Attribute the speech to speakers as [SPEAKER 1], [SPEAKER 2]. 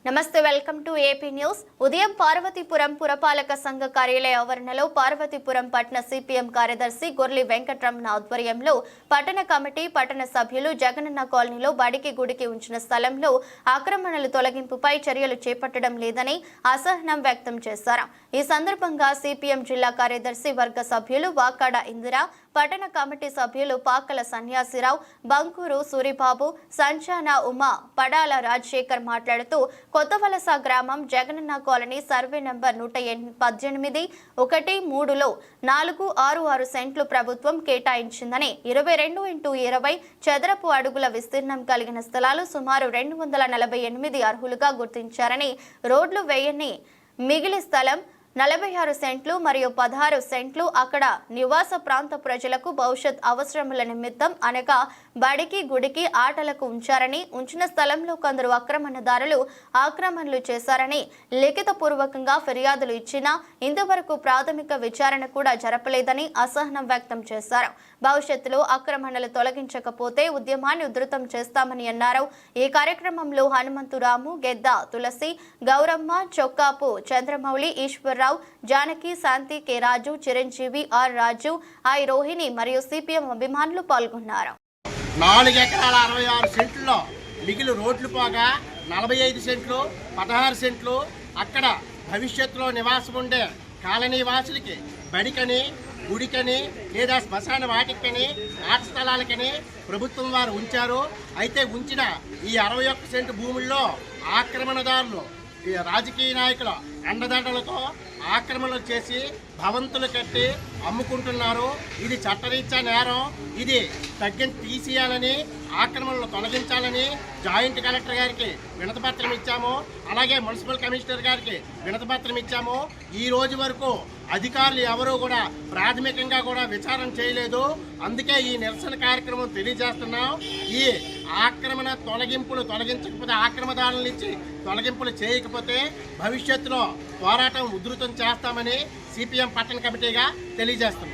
[SPEAKER 1] నమస్తే welcome to AP news. ఉదయం పార్వతీపురం పురపాలక సంఘ కార్యాలయ ఆవరణలో పార్వతీపురం పట్టణ సిపిఎం కార్యదర్శి గొర్లి వెంకటరమణ ఆధ్వర్యంలో పట్టణ కమిటీ పట్టణ సభ్యులు జగనన్న కాలనీలో బడికి గుడికి ఉంచిన స్థలంలో ఆక్రమణలు తొలగింపుపై చర్యలు చేపట్టడం లేదని అసహనం వ్యక్తం చేశారు. ఈ సందర్భంగా సిపిఎం జిల్లా కార్యదర్శి వర్గ సభ్యులు వాకాడ ఇందిరా, పట్టణ కమిటీ సభ్యులు పాకల సన్యాసిరావు, బంకూరు సూరిబాబు, సంచాన ఉమా, పడాల రాజశేఖర్ మాట్లాడుతూ కొత్తవలస గ్రామం జగనన్న కాలనీ సర్వే నంబర్ 118/1-3లో 466 సెంట్లు ప్రభుత్వం కేటాయించిందని 22x20 చదరపు అడుగుల విస్తీర్ణం కలిగిన స్థలాలు సుమారు 248 అర్హులుగా గుర్తించారని, రోడ్లు వేయని మిగిలి స్థలం 46 సెంట్లు మరియు 16 సెంట్లు అక్కడ నివాస ప్రాంత ప్రజలకు భవిష్యత్ అవసరముల నిమిత్తం అనగా బడికి గుడికి ఆటలకు ఉంచారని, ఉంచిన స్థలంలో కొందరు ఆక్రమణదారులు ఆక్రమణలు చేశారని లిఖితపూర్వకంగా ఫిర్యాదులు ఇచ్చినా ఇంతవరకు ప్రాథమిక విచారణ కూడా జరపలేదని అసహనం వ్యక్తం చేశారు. భవిష్యత్తులో ఆక్రమణలు తొలగించకపోతే ఉద్యమాన్ని ఉధృతం చేస్తామని అన్నారు. ఈ కార్యక్రమంలో Hanumanthuramu, Gedda Tulasi, Gowramma, Chokkapu Chandramouli, Eswar, Janaki, Shanthi, K Raju, Chiranjeevi, R Raju, I Rohini మరియు సిపిఎం అభిమానులు పాల్గొన్నారు.
[SPEAKER 2] 4 ఎకరాల 66 సెంట్లలో మిగిలి రోడ్లు పోగా 45 సెంట్లు 16 సెంట్లు అక్కడ భవిష్యత్తులో నివాసం ఉండే కాలనీ వాసులకి బడికని, గుడికని లేదా శ్మశాన వాటికని, ఆట స్థలాలకని ప్రభుత్వం వారు ఉంచారు. అయితే ఉంచిన ఈ 61 సెంటు భూముల్లో ఆక్రమణదారులు రాజకీయ నాయకుల అండదండలతో ఆక్రమణలు చేసి భవంతులు కట్టి అమ్ముకుంటున్నారు. ఇది చట్టరీత్యా నేరం. ఇది తీసేయాలని, ఆక్రమణలు తొలగించాలని జాయింట్ కలెక్టర్ గారికి వినతిపత్రం ఇచ్చాము. అలాగే మున్సిపల్ కమిషనర్ గారికి వినతిపత్రం ఇచ్చాము. ఈ రోజు వరకు అధికారులు ఎవరూ కూడా ప్రాథమికంగా కూడా విచారణ చేయలేదు. అందుకే ఈ నిరసన కార్యక్రమం తెలియజేస్తున్నాం. ఈ ఆక్రమణ తొలగించకపోతే, ఆక్రమణదారులను ఇచ్చి తొలగింపులు చేయకపోతే భవిష్యత్తులో పోరాటం ఉధృతం చేస్తామని సిపిఎం పట్టణ కమిటీగా తెలియజేస్తున్నాం.